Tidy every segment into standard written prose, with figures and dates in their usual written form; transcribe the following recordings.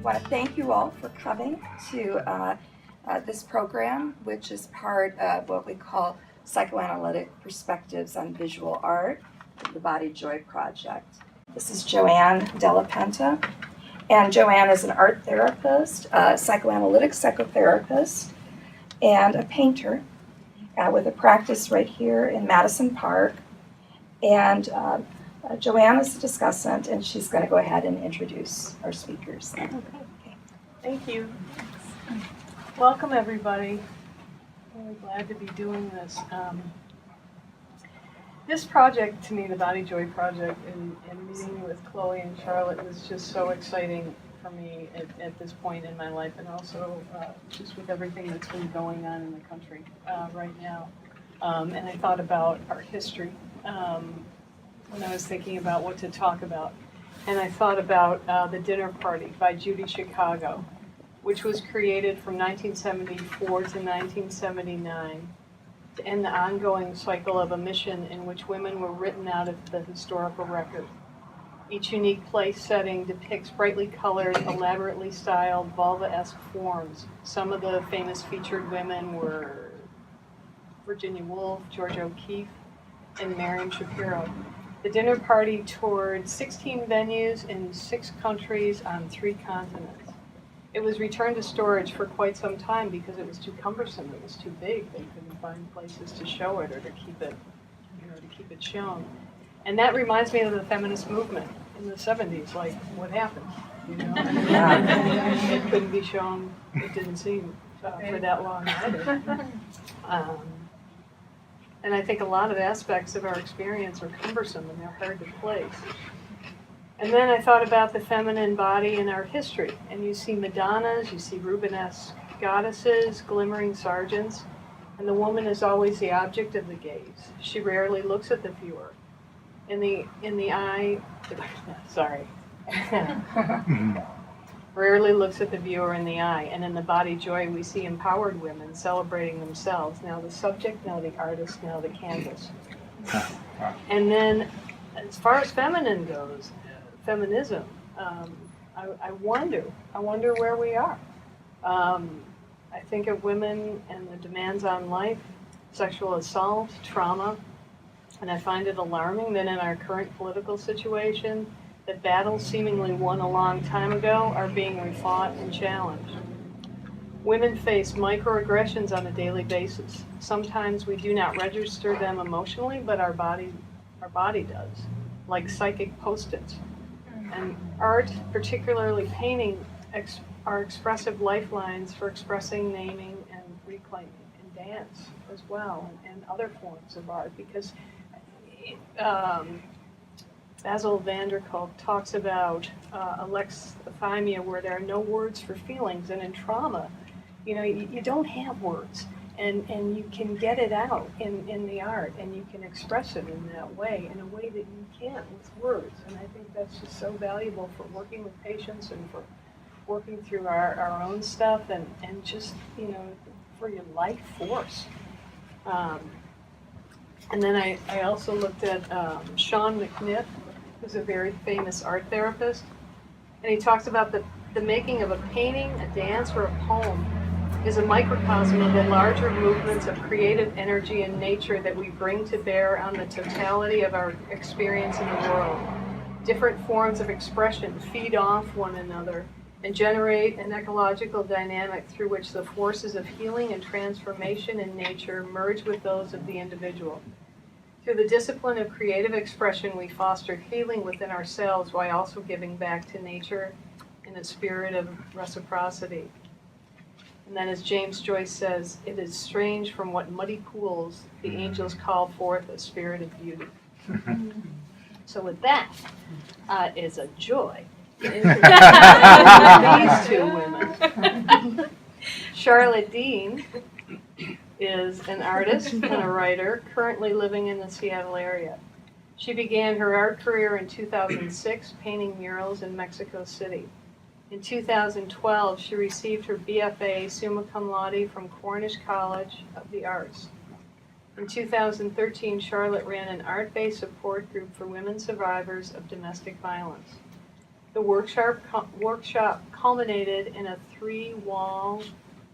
want to thank you all for coming to this program, which is part of what we call Psychoanalytic Perspectives on Visual Art, the Body Joy Project. This is Joanne Della Penta, and Joanne is an art therapist, a psychoanalytic psychotherapist, and a painter with a practice right here in Madison Park. And Joanne is a discussant, and she's going to go ahead and introduce our speakers. Okay. Thank you. Welcome, everybody. Really glad to be doing this. This project, to me, the Body Joy Project, and meeting with Chloe and Charlotte was just so exciting for me at this point in my life, and also just with everything that's been going on in the country right now. And I thought about art history when I was thinking about what to talk about. And I thought about The Dinner Party by Judy Chicago, which was created from 1974 to 1979 to end the ongoing cycle of omission in which women were written out of the historical record. Each unique place setting depicts brightly colored, elaborately styled, vulva-esque forms. Some of the famous featured women were Virginia Woolf, Georgia O'Keeffe, and Miriam Shapiro. The Dinner Party toured 16 venues in 6 countries on 3 continents. It was returned to storage for quite some time because it was too cumbersome. It was too big. They couldn't find places to show it or to keep it, shown. And that reminds me of the feminist movement in the 70s. Like, what happened? It couldn't be shown. It didn't seem for that long either. And I think a lot of aspects of our experience are cumbersome and they're hard to place. And then I thought about the feminine body in our history. And you see Madonnas, you see Rubenesque goddesses, glimmering sergeants, and the woman is always the object of the gaze. She rarely looks at the viewer. In the eye, sorry. Rarely looks at the viewer in the eye. And in the Body Joy, we see empowered women celebrating themselves. Now the subject, now the artist, now the canvas. And then, as far as feminism, I wonder where we are. I think of women and the demands on life, sexual assault, trauma, and I find it alarming that in our current political situation, that battles seemingly won a long time ago are being refought and challenged. Women face microaggressions on a daily basis. Sometimes we do not register them emotionally, but our body does, like psychic post-its. And art, particularly painting, are expressive lifelines for expressing, naming, and reclaiming, and dance as well, and other forms of art, because Basil van der Kolk talks about alexithymia, where there are no words for feelings, and in trauma, you don't have words, and you can get it out in the art, and you can express it in that way, in a way that you can't with words. And I think that's just so valuable for working with patients and for working through our own stuff, and just, for your life force. And then I also looked at Sean McNiff, who's a very famous art therapist, and he talks about the making of a painting, a dance, or a poem is a microcosm of the larger movements of creative energy and nature that we bring to bear on the totality of our experience in the world. Different forms of expression feed off one another and generate an ecological dynamic through which the forces of healing and transformation in nature merge with those of the individual. Through the discipline of creative expression, we foster healing within ourselves while also giving back to nature in a spirit of reciprocity. And then, as James Joyce says, it is strange from what muddy pools the angels call forth a spirit of beauty. So with that, is a joy to introduce these 2 women. Charlotte Dean is an artist and a writer currently living in the Seattle area. She began her art career in 2006 painting murals in Mexico City. In 2012, she received her BFA summa cum laude from Cornish College of the Arts. In 2013, Charlotte ran an art-based support group for women survivors of domestic violence. The workshop culminated in a 3-wall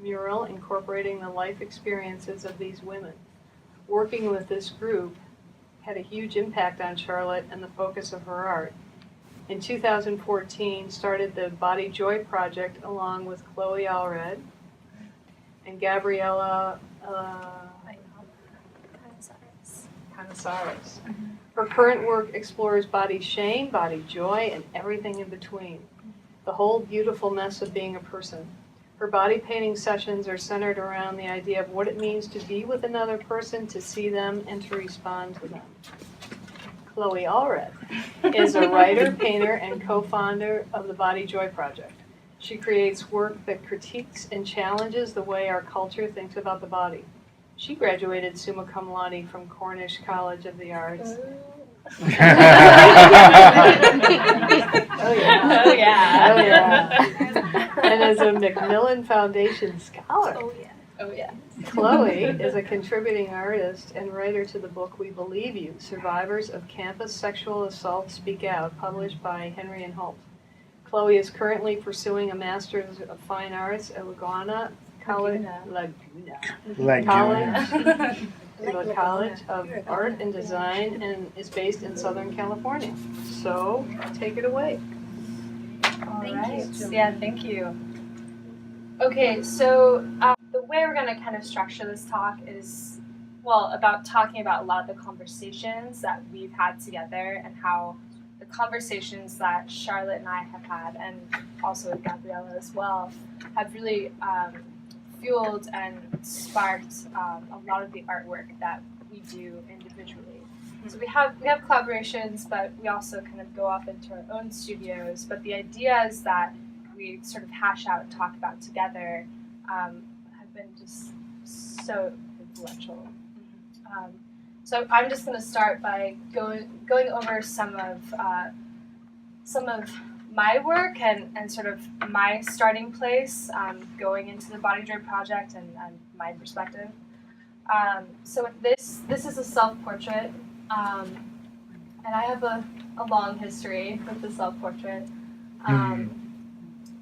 mural incorporating the life experiences of these women. Working with this group had a huge impact on Charlotte and the focus of her art. In 2014, started the Body Joy Project along with Chloe Allred and Gabriella Canisares. Her current work explores body shame, body joy, and everything in between. The whole beautiful mess of being a person. Her body painting sessions are centered around the idea of what it means to be with another person, to see them, and to respond to them. Chloe Allred is a writer, painter, and co-founder of the Body Joy Project. She creates work that critiques and challenges the way our culture thinks about the body. She graduated summa cum laude from Cornish College of the Arts. Oh yeah. Oh yeah. And as a Macmillan Foundation scholar. Oh yeah. Oh yeah. Chloe is a contributing artist and writer to the book We Believe You, Survivors of Campus Sexual Assault Speak Out, published by Henry and Holt. Chloe is currently pursuing a Master's of Fine Arts at Laguna College of Art and Design, and is based in Southern California. So, take it away. Thank you. Yeah, thank you. Okay, so the way we're going to kind of structure this talk is, well, about talking about a lot of the conversations that we've had together and how the conversations that Charlotte and I have had, and also with Gabriella as well, have really fueled and sparked a lot of the artwork that we do individually. So we have collaborations, but we also kind of go off into our own studios. But the ideas that we sort of hash out and talk about together have been just so influential. So I'm just going to start by going over some of my work and sort of my starting place going into the Body Joy Project and my perspective. So this is a self-portrait, and I have a long history with the self-portrait.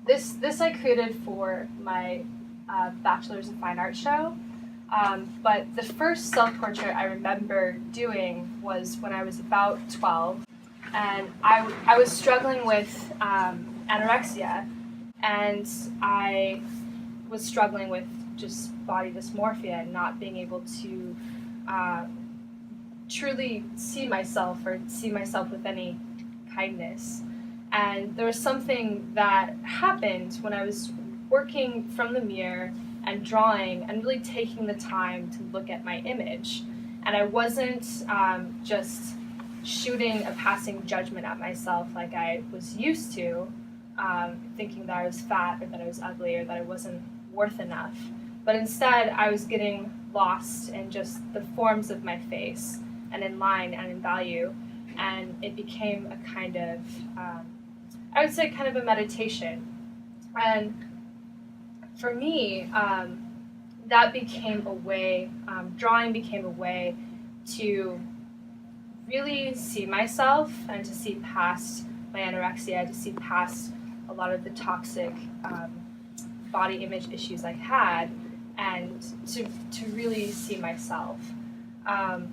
This I created for my Bachelor's of Fine Arts show, but the first self-portrait I remember doing was when I was about 12. And I was struggling with anorexia, and I was struggling with just body dysmorphia and not being able to truly see myself or see myself with any kindness. And there was something that happened when I was working from the mirror and drawing and really taking the time to look at my image. And I wasn't just shooting a passing judgment at myself like I was used to, thinking that I was fat or that I was ugly or that I wasn't worth enough. But instead, I was getting lost in just the forms of my face and in line and in value. And it became a kind of, I would say kind of a meditation. And for me, that became a way, drawing became a way to really see myself and to see past my anorexia, to see past a lot of the toxic body image issues I had, and to really see myself. And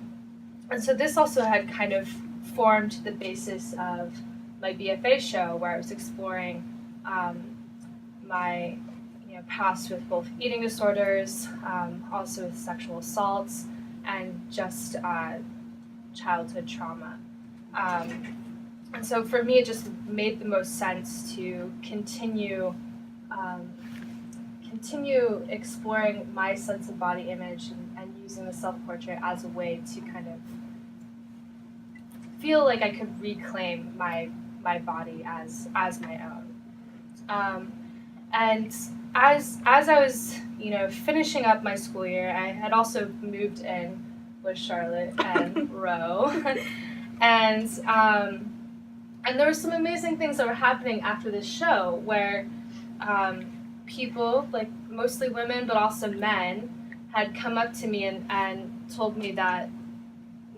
so this also had kind of formed the basis of my BFA show, where I was exploring my past with both eating disorders, also with sexual assaults, and just childhood trauma. And so for me, it just made the most sense to continue exploring my sense of body image and using the self-portrait as a way to kind of feel like I could reclaim my body as my own. And as I was finishing up my school year, I had also moved in with Charlotte and Ro, and there were some amazing things that were happening after this show, where people, like mostly women but also men, had come up to me and told me that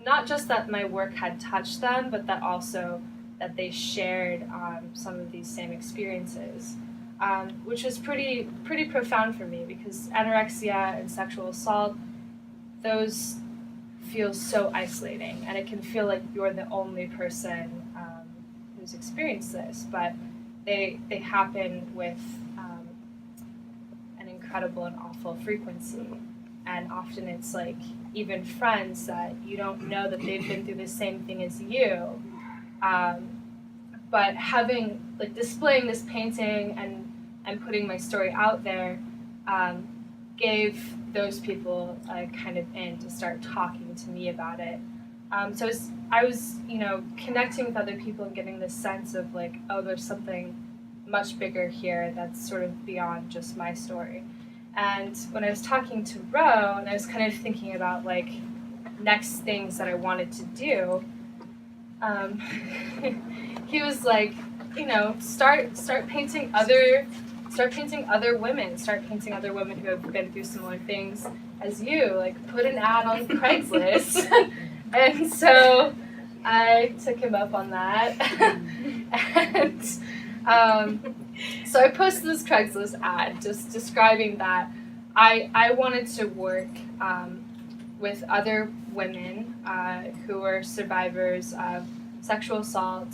not just that my work had touched them, but that also that they shared some of these same experiences. which was pretty profound for me because anorexia and sexual assault, those feel so isolating, and it can feel like you're the only person who's experienced this, but they happen with an incredible and awful frequency. And often it's like even friends that you don't know that they've been through the same thing as you. But having, like, displaying this painting and putting my story out there gave those people a kind of in to start talking to me about it. So I was, connecting with other people and getting this sense of like, oh, there's something much bigger here that's sort of beyond just my story. And when I was talking to Ro, and I was kind of thinking about like next things that I wanted to do, he was like, start painting other women, start painting other women who have been through similar things as you, like put an ad on Craigslist. And so I took him up on that. And so I posted this Craigslist ad just describing that I wanted to work with other women who were survivors of sexual assault,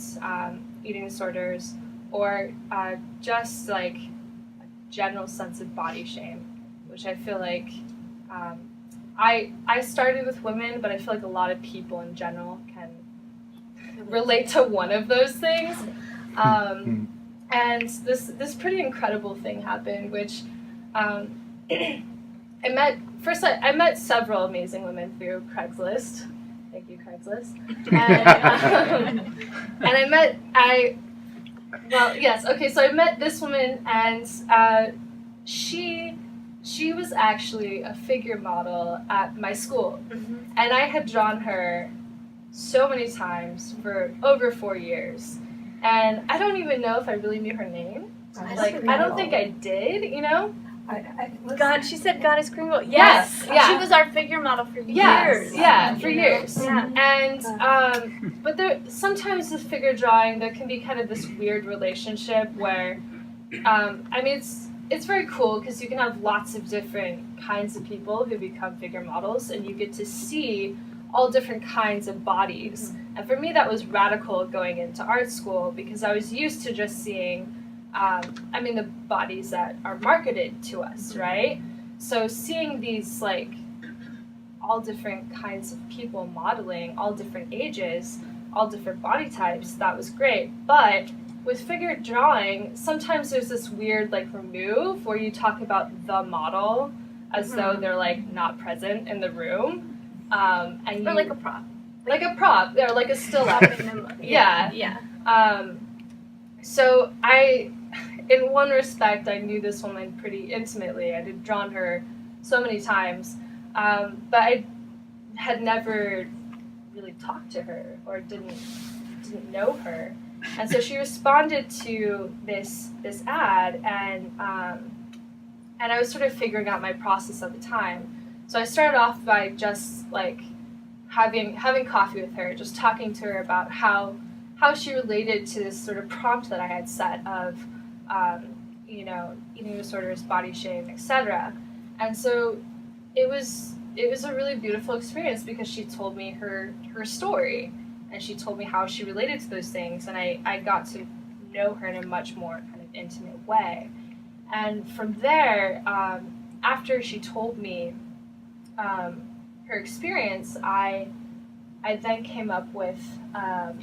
eating disorders, or just like a general sense of body shame, which I feel like I started with women, but I feel like a lot of people in general can relate to one of those things. And this pretty incredible thing happened, which I met several amazing women through Craigslist. Thank you, Craigslist. So I met this woman, and she was actually a figure model at my school. Mm-hmm. And I had drawn her so many times for over 4 years. And I don't even know if I really knew her name. I don't think I did, God, she said Goddess Kringle. Yes, yeah. She was our figure model for years. Yeah, for years. Yeah. And but sometimes with figure drawing, there can be kind of this weird relationship where, it's very cool because you can have lots of different kinds of people who become figure models, and you get to see all different kinds of bodies. Mm-hmm. And for me, that was radical going into art school because I was used to just seeing, the bodies that are marketed to us, right? So seeing these, like, all different kinds of people modeling, all different ages, all different body types, that was great. But with figure drawing, sometimes there's this weird, like, remove where you talk about the model as though they're, like, not present in the room. Or like a prop. Like a prop, or like a still life. Yeah. So in one respect, I knew this woman pretty intimately. I had drawn her so many times, but I had never really talked to her or didn't know her. And so she responded to this ad, and I was sort of figuring out my process at the time. So I started off by just like having coffee with her, just talking to her about how she related to this sort of prompt that I had set of, eating disorders, body shame, etc. And so it was a really beautiful experience because she told me her story, and she told me how she related to those things, and I got to know her in a much more kind of intimate way. And from there, after she told me her experience, I then came up with a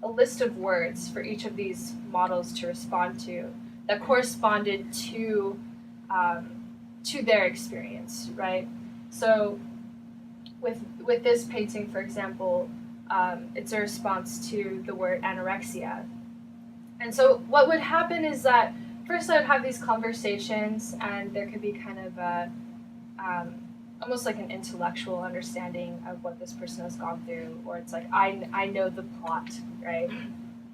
list of words for each of these models to respond to that corresponded to their experience, right? So with this painting, for example, it's a response to the word anorexia. And so what would happen is that first I would have these conversations, and there could be kind of a almost like an intellectual understanding of what this person has gone through, or it's like I know the plot, right?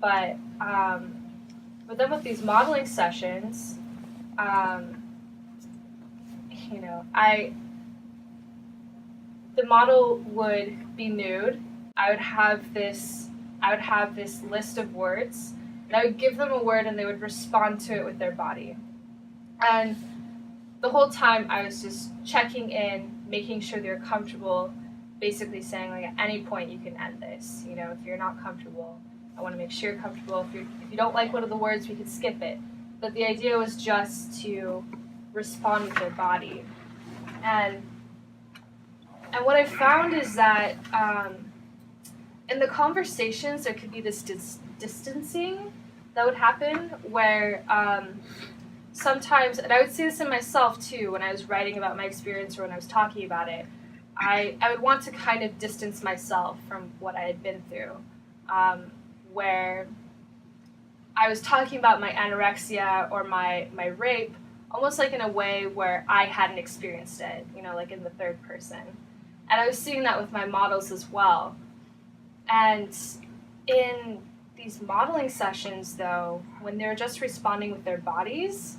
But then with these modeling sessions, the model would be nude. I would have this list of words And I would give them a word and they would respond to it with their body. And the whole time I was just checking in, making sure they're comfortable, basically saying, like, at any point you can end this. You know, if you're not comfortable, I want to make sure you're comfortable. If you don't like one of the words, we could skip it. But the idea was just to respond with their body. And what I found is that in the conversations, there could be this distancing that would happen where sometimes, and I would see this in myself too when I was writing about my experience or when I was talking about it, I would want to kind of distance myself from what I had been through, where I was talking about my anorexia or my rape almost like in a way where I hadn't experienced it, you know, like in the third person. And I was seeing that with my models as well. And in these modeling sessions, though, when they're just responding with their bodies,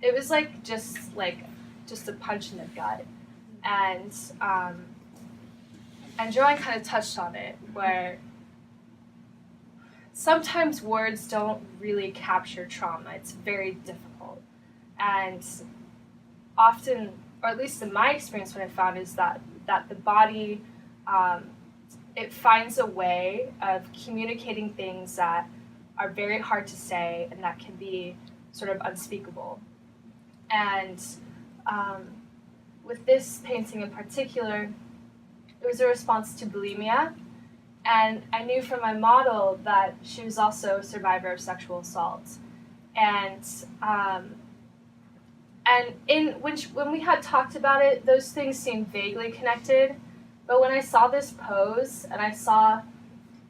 it was like just a punch in the gut. And Joanne kind of touched on it, where sometimes words don't really capture trauma. It's very difficult. And often, or at least in my experience, what I found is that the body, it finds a way of communicating things that are very hard to say and that can be sort of unspeakable. And with this painting in particular, it was a response to bulimia. And I knew from my model that she was also a survivor of sexual assault. And when we had talked about it, those things seemed vaguely connected. But when I saw this pose and I saw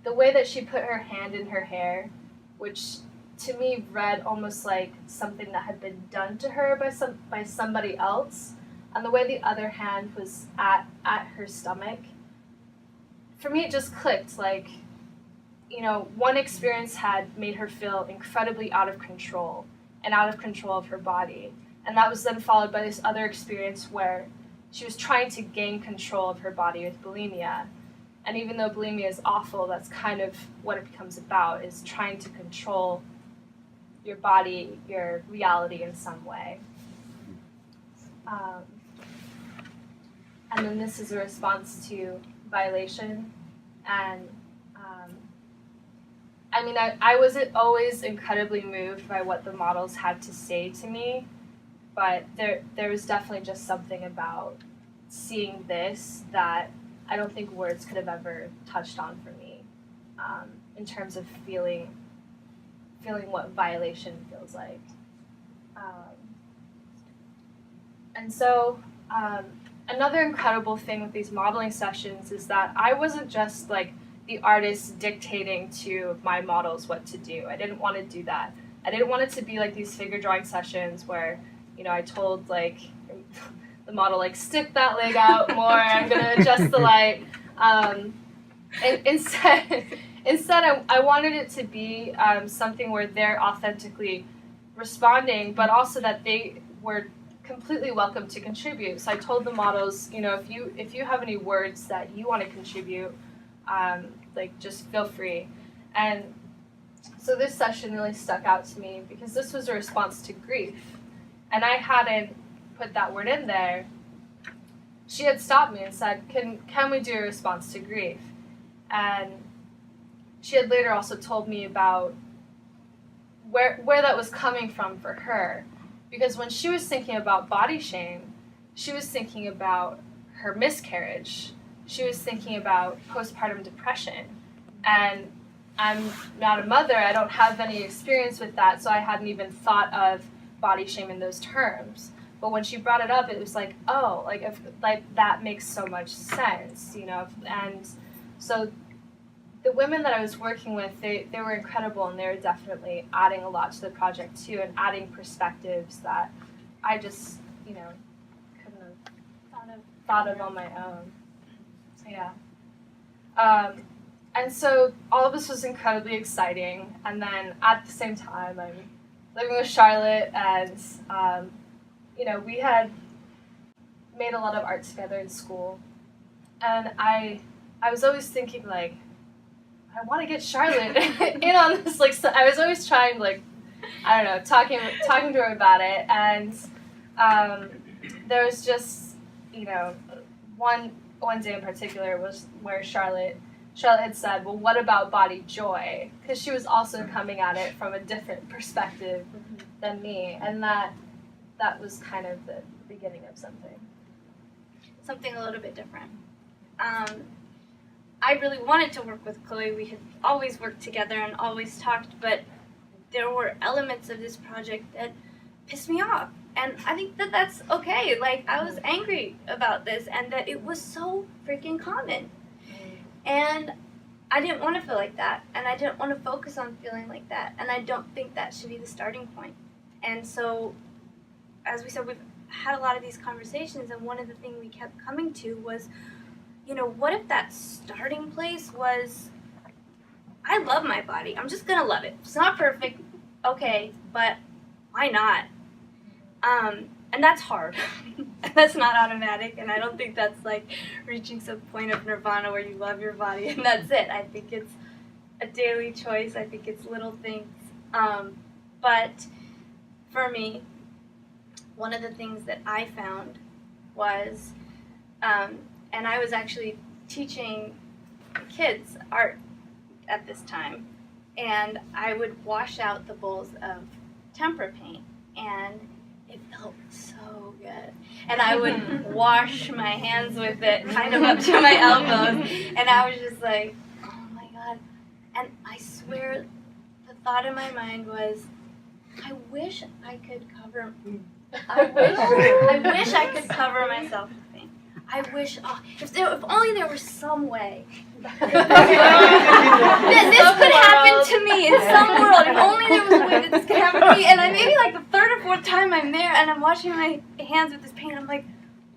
the way that she put her hand in her hair, which to me read almost like something that had been done to her by somebody else, and the way the other hand was at her stomach, for me it just clicked. Like, you know, one experience had made her feel incredibly out of control and out of control of her body. And that was then followed by this other experience where she was trying to gain control of her body with bulimia. And even though bulimia is awful, that's kind of what it becomes about, is trying to control your body, your reality in some way. And then this is a response to violation. And I mean, I wasn't always incredibly moved by what the models had to say to me, but there was definitely just something about seeing this that I don't think words could have ever touched on for me, in terms of feeling what violation feels like. And so another incredible thing with these modeling sessions is that I wasn't just like the artist dictating to my models what to do. I didn't want to do that. I didn't want it to be like these figure drawing sessions where, you know, I told like the model, like, stick that leg out more, I'm gonna adjust the light. Instead, I wanted it to be something where they're authentically responding, but also that they were completely welcome to contribute. So I told the models, you know, if you have any words that you want to contribute, like, just feel free. And so this session really stuck out to me because this was a response to grief, and I hadn't put that word in there. She had stopped me and said, can we do a response to grief? And she had later also told me about where that was coming from for her. Because when she was thinking about body shame, she was thinking about her miscarriage. She was thinking about postpartum depression. And I'm not a mother, I don't have any experience with that, so I hadn't even thought of body shame in those terms. But when she brought it up, it was like, oh, like that makes so much sense, you know. And so the women that I was working with, they were incredible, and they were definitely adding a lot to the project too, and adding perspectives that I just, you know, couldn't have thought of on my own. Yeah. And so all of this was incredibly exciting, and then at the same time, I'm living with Charlotte, and you know, we had made a lot of art together in school, and I was always thinking, like, I want to get Charlotte in on this. Like, so I was always trying, like, I don't know, talking to her about it, and there was just, you know, one day in particular was where Charlotte had said, well, what about body joy? Because she was also coming at it from a different perspective than me, and that was kind of the beginning of something. Something a little bit different. I really wanted to work with Chloe. We had always worked together and always talked, but there were elements of this project that pissed me off. And I think that that's okay. Like, I was angry about this and that it was so freaking common. And I didn't want to feel like that. And I didn't want to focus on feeling like that. And I don't think that should be the starting point. And so, as we said, we've had a lot of these conversations, and one of the things we kept coming to was, you know, what if that starting place was, I love my body. I'm just going to love it. It's not perfect. Okay, but why not? And that's hard. That's not automatic, and I don't think that's like reaching some point of nirvana where you love your body and that's it. I think it's a daily choice. I think it's little things. But for me, one of the things that I found was, and I was actually teaching kids art at this time, and I would wash out the bowls of tempera paint, and it felt so good. And I would wash my hands with it kind of up to my elbows, and I was just like, oh my God. And I swear the thought in my mind was, I wish I could cover myself with paint. I wish, if only there was some way. This could happen to me in some world. If only there was a way that this could happen to me. And I maybe like the third or fourth time I'm there and I'm washing my hands with this paint, I'm like,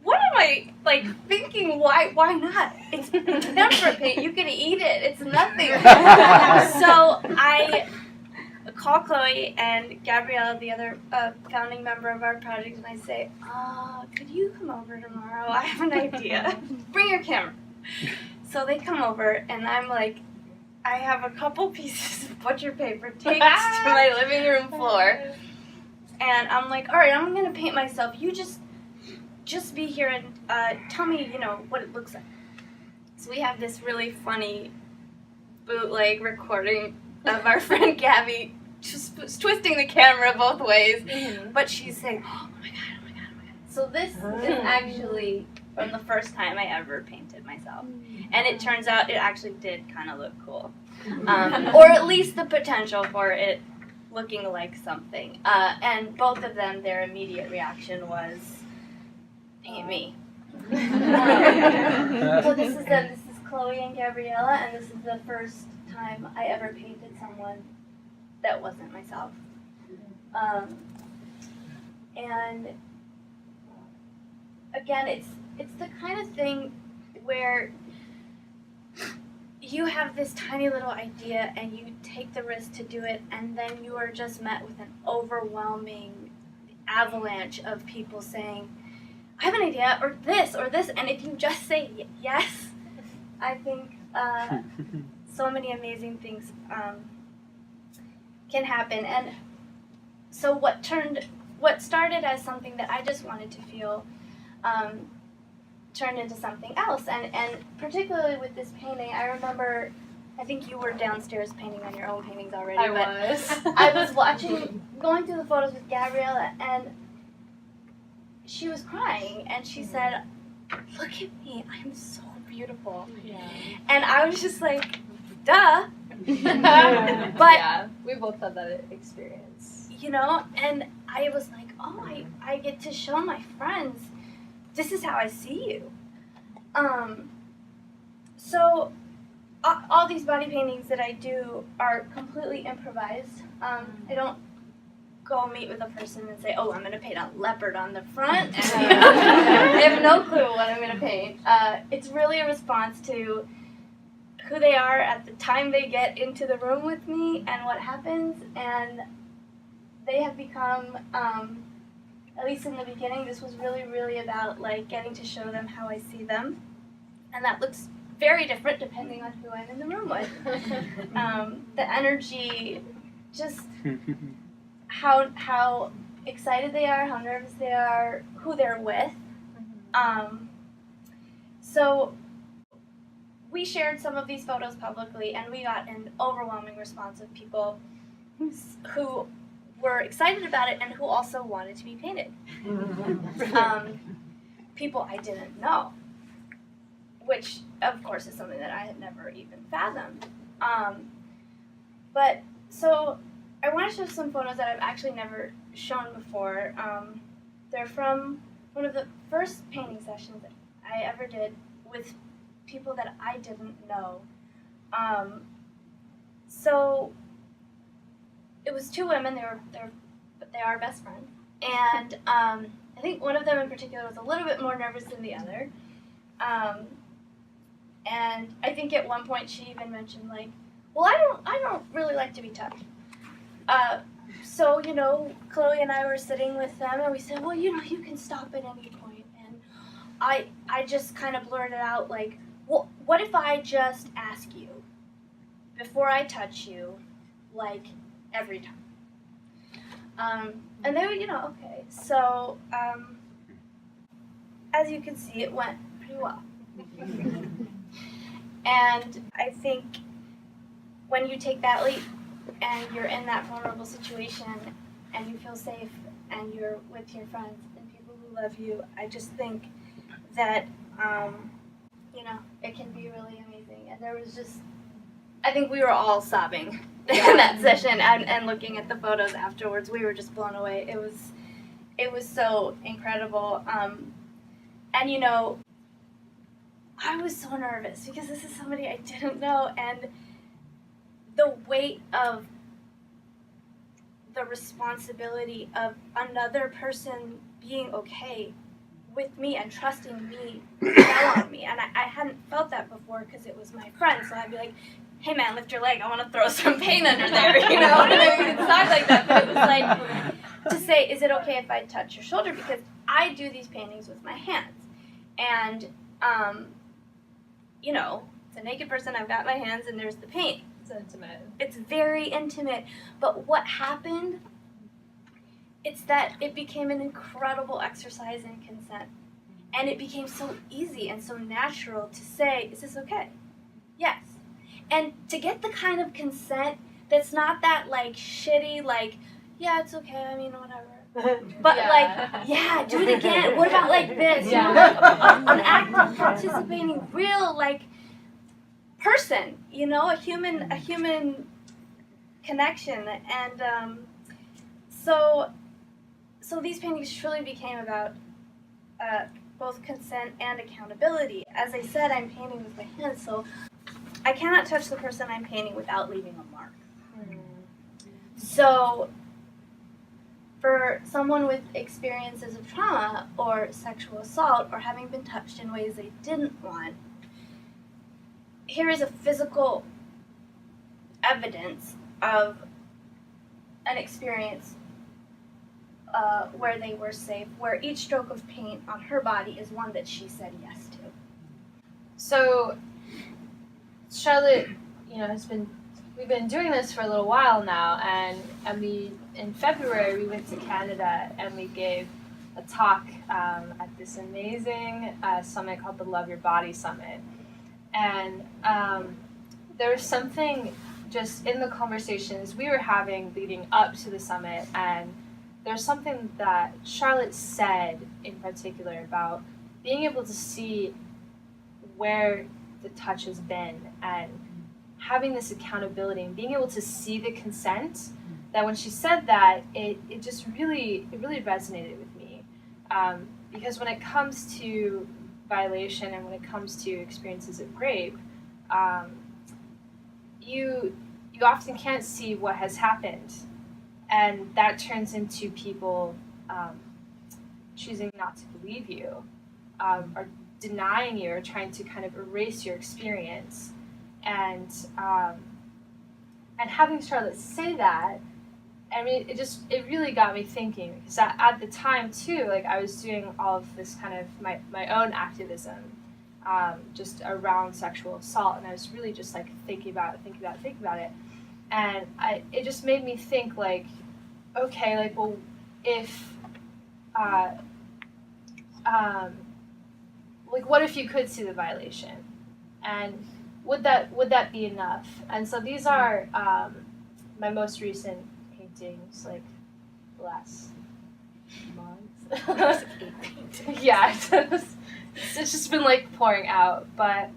what am I like thinking? Why not? It's tempera paint. You can eat it. It's nothing. So I call Chloe and Gabrielle, the other founding member of our project, and I say, could you come over tomorrow? I have an idea. Bring your camera. So they come over, and I'm like, I have a couple pieces of butcher paper taped to my living room floor, and I'm like, all right, I'm going to paint myself. You just be here and tell me, you know, what it looks like. So we have this really funny bootleg recording of our friend Gabby just twisting the camera both ways, but she's saying, oh my God, oh my God, oh my God. So this is actually from the first time I ever painted myself. And it turns out it actually did kind of look cool. Or at least the potential for it looking like something. And both of them, their immediate reaction was, paint me. So this is Chloe and Gabriella, and this is the first time I ever painted someone that wasn't myself. And again, it's the kind of thing where you have this tiny little idea and you take the risk to do it, and then you are just met with an overwhelming avalanche of people saying, I have an idea, or this, and if you just say yes, I think so many amazing things can happen. And so what started as something that I just wanted to feel turned into something else. And particularly with this painting, I remember, I think you were downstairs painting on your own paintings already. I was going through the photos with Gabriella, and she was crying, and she said, look at me, I'm so beautiful. Yeah. And I was just like, duh. But yeah, we both had that experience. You know, and I was like, oh, I get to show my friends, this is how I see you. So all these body paintings that I do are completely improvised. I don't go meet with a person and say, oh, I'm going to paint a leopard on the front, and they have no clue what I'm going to paint. It's really a response to who they are at the time they get into the room with me and what happens, and they have become, at least in the beginning, this was really, really about like getting to show them how I see them, and that looks very different depending on who I'm in the room with. The energy, just how excited they are, how nervous they are, who they're with. So we shared some of these photos publicly, and we got an overwhelming response of people who were excited about it and who also wanted to be painted. People I didn't know, which of course is something that I had never even fathomed. But so I want to show some photos that I've actually never shown before. They're from one of the first painting sessions that I ever did with people that I didn't know. So it was two women. They are best friends, and I think one of them in particular was a little bit more nervous than the other. And I think at one point she even mentioned like, "Well, I don't really like to be touched." So Chloe and I were sitting with them, and we said, "Well, you can stop at any point." And I just kind of blurted out like, "Well, what if I just ask you before I touch you, like every time?" And they were, okay. So as you can see, it went pretty well. And I think when you take that leap and you're in that vulnerable situation and you feel safe and you're with your friends and people who love you, I just think that, it can be really amazing. And there was just, I think we were all sobbing in that session and looking at the photos afterwards. We were just blown away. It was so incredible. And I was so nervous because this is somebody I didn't know, and the weight of the responsibility of another person being okay with me and trusting me fell on me. And I hadn't felt that before because it was my friend. So I'd be like, "Hey man, lift your leg. I want to throw some paint under there," And it would sound like that. But it was like to say, "Is it okay if I touch your shoulder?" Because I do these paintings with my hands. And, it's a naked person. I've got my hands and there's the paint. It's intimate. It's very intimate. But what happened, it's that it became an incredible exercise in consent. And it became so easy and so natural to say, "Is this okay?" Yes. And to get the kind of consent that's not that like shitty, like, "Yeah, it's okay, I mean, whatever." But Yeah. do it again. What about like this? Yeah. An active, participating, real like person. A human connection. And so these paintings truly became about both consent and accountability. As I said, I'm painting with my hands, so I cannot touch the person I'm painting without leaving a mark. So for someone with experiences of trauma or sexual assault or having been touched in ways they didn't want, here is a physical evidence of an experience where they were safe, where each stroke of paint on her body is one that she said yes to. So Charlotte, we've been doing this for a little while now, and we in February we went to Canada and we gave a talk at this amazing summit called the Love Your Body Summit. And there was something just in the conversations we were having leading up to the summit, and there's something that Charlotte said in particular about being able to see where the touch has been and having this accountability and being able to see the consent. That when she said that, it really resonated with me, because when it comes to violation and when it comes to experiences of rape, you often can't see what has happened, and that turns into people choosing not to believe you, or denying you, or trying to kind of erase your experience. And having Charlotte say that, I mean, it really got me thinking, because at the time too, like I was doing all of this kind of my own activism, just around sexual assault, and I was really just like thinking about it, and it just made me think like, okay, like, well, if like, what if you could see the violation, and would that be enough? And so these are my most recent paintings, like the last month. Yeah, it's just been like pouring out, but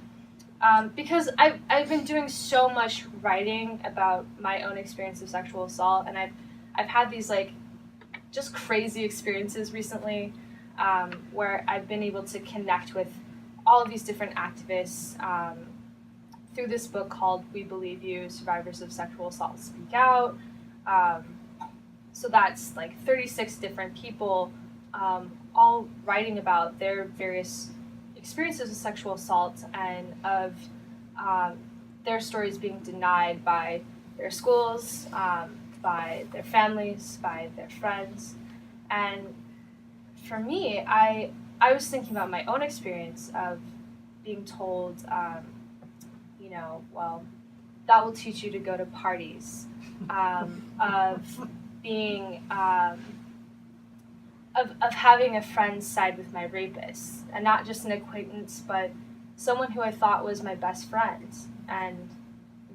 because I've been doing so much writing about my own experience of sexual assault, and I've had these like just crazy experiences recently, where I've been able to connect with all of these different activists through this book called We Believe You, Survivors of Sexual Assault Speak Out. So that's like 36 different people all writing about their various experiences of sexual assault and of their stories being denied by their schools, by their families, by their friends. And for me, I was thinking about my own experience of being told, well, that will teach you to go to parties, of being, of having a friend side with my rapist, and not just an acquaintance, but someone who I thought was my best friend, and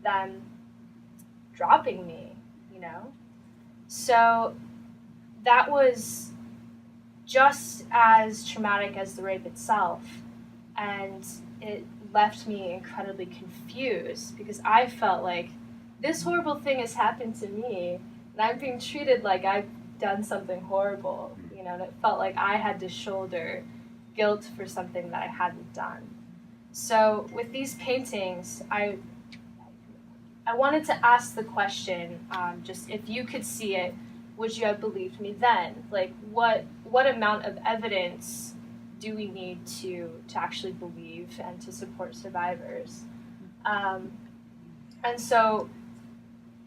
them dropping me, So that was just as traumatic as the rape itself, and it left me incredibly confused because I felt like this horrible thing has happened to me, and I'm being treated like I've done something horrible, and it felt like I had to shoulder guilt for something that I hadn't done. So with these paintings, I wanted to ask the question, just if you could see it, would you have believed me then? Like, what amount of evidence do we need to actually believe and to support survivors? And so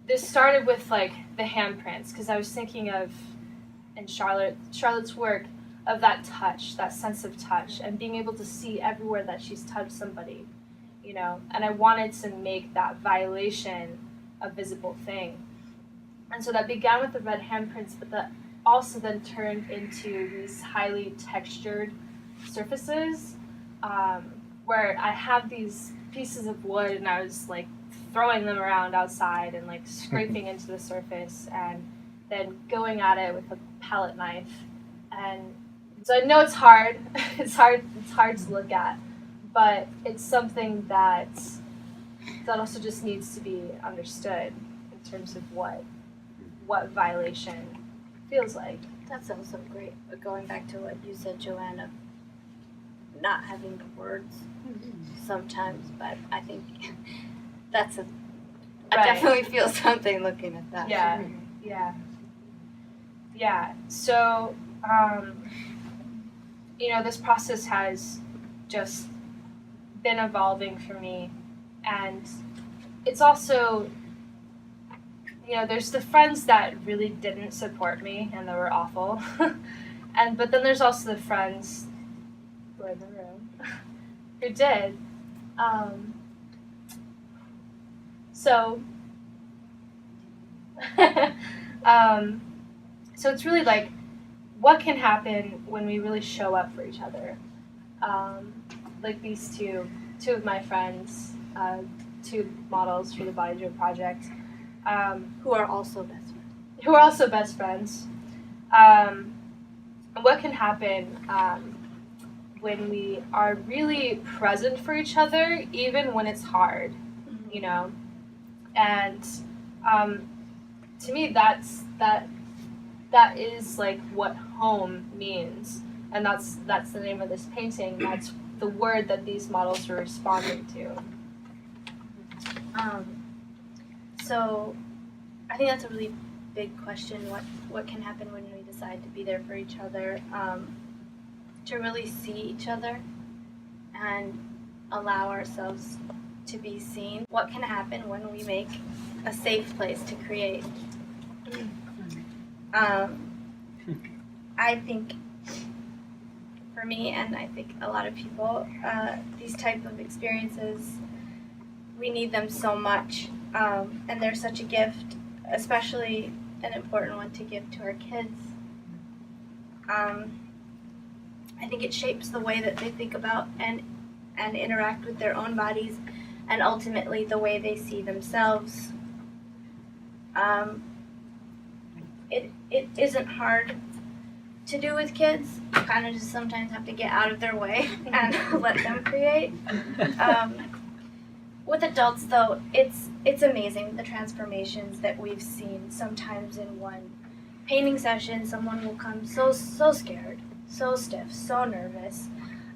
this started with like the handprints, because I was thinking of, in Charlotte's work, of that touch, that sense of touch, and being able to see everywhere that she's touched somebody, and I wanted to make that violation a visible thing. And so that began with the red handprints, but that also then turned into these highly textured surfaces, where I have these pieces of wood and I was like throwing them around outside and like scraping into the surface and then going at it with a palette knife. And so I know it's hard. It's hard to look at, but it's something that also just needs to be understood in terms of what violation feels like. That's also great. But going back to what you said, Joanna, not having the words sometimes, but I think I definitely feel something looking at that. Yeah. So, this process has just been evolving for me, and it's also, there's the friends that really didn't support me and they were awful, but then there's also the friends who are in the room who did. So it's really like, what can happen when we really show up for each other? Like these two of my friends, two models for the Body Joy Project, Who are also best friends. What can happen when we are really present for each other, even when it's hard, And to me, that is like what home means, and that's the name of this painting. That's the word that these models were responding to. So I think that's a really big question. What can happen when we decide to be there for each other, to really see each other and allow ourselves to be seen? What can happen when we make a safe place to create? I think for me, and I think a lot of people, these type of experiences, we need them so much, and they're such a gift, especially an important one to give to our kids. I think it shapes the way that they think about and interact with their own bodies, and ultimately the way they see themselves. It isn't hard to do with kids. You kind of just sometimes have to get out of their way and let them create. With adults, though, it's amazing the transformations that we've seen. Sometimes in one painting session, someone will come so scared, so stiff, so nervous,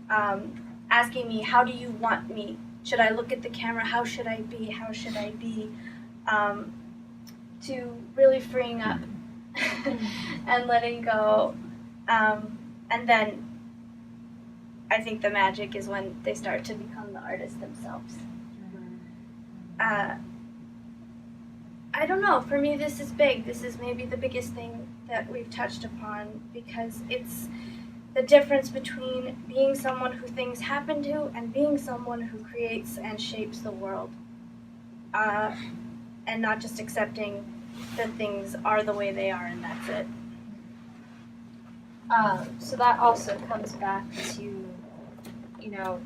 asking me, how do you want me? Should I look at the camera? How should I be? How should I be? To really freeing up and letting go. And then I think the magic is when they start to become the artists themselves. I don't know, for me this is big. This is maybe the biggest thing that we've touched upon, because it's the difference between being someone who things happen to and being someone who creates and shapes the world. And not just accepting that things are the way they are and that's it. So that also comes back to, you know,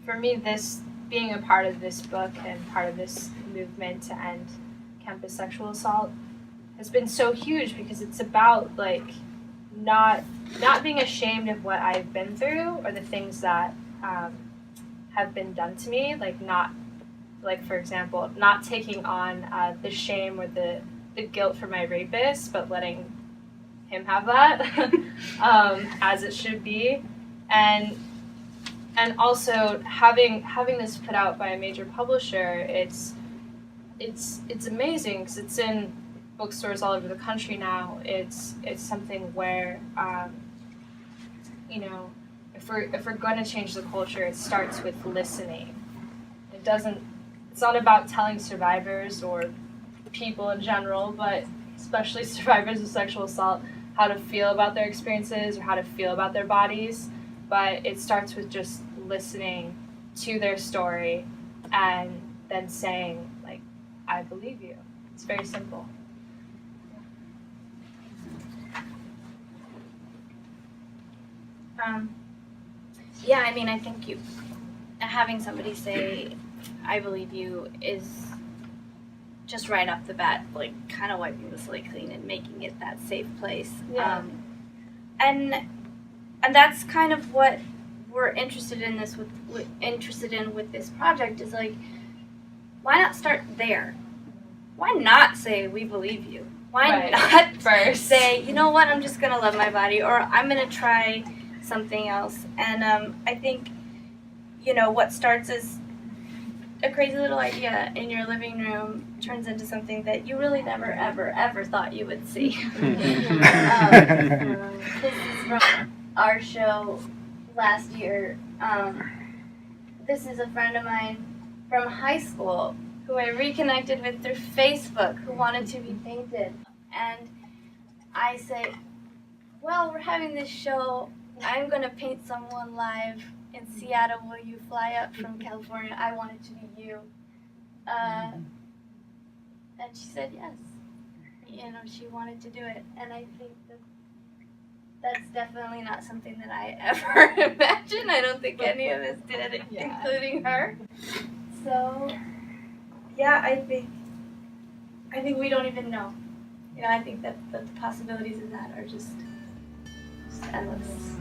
for me, this being a part of this book and part of this movement to end campus sexual assault has been so huge, because it's about like not being ashamed of what I've been through or the things that have been done to me, like for example, not taking on the shame or the guilt for my rapist, but letting him have that as it should be, and also having this put out by a major publisher. It's amazing, because it's in bookstores all over the country now. It's something where you know, if we're going to change the culture, it starts with listening. It's not about telling survivors or people in general, but especially survivors of sexual assault, how to feel about their experiences or how to feel about their bodies. But it starts with just listening to their story and then saying, like, I believe you. It's very simple. Yeah, I mean, I think having somebody say, I believe you, is just right off the bat, like, kind of wiping the slate clean and making it that safe place. Yeah. And that's kind of what we're interested in with this project, is like, why not start there? Why not say, we believe you? Why not first say, you know what, I'm just gonna love my body, or I'm gonna try something else. And I think, you know, what starts as a crazy little idea in your living room turns into something that you really never, ever, ever thought you would see. This is from our show last year. This is a friend of mine from high school who I reconnected with through Facebook, who wanted to be painted. And I say, well, we're having this show. I'm going to paint someone live in Seattle. Will you fly up from California? I want it to be you. And she said yes. You know, she wanted to do it. And I think that's definitely not something that I ever imagined. I don't think any of us did, including her. So, yeah, I think we don't even know. You know, I think that the possibilities of that are just endless.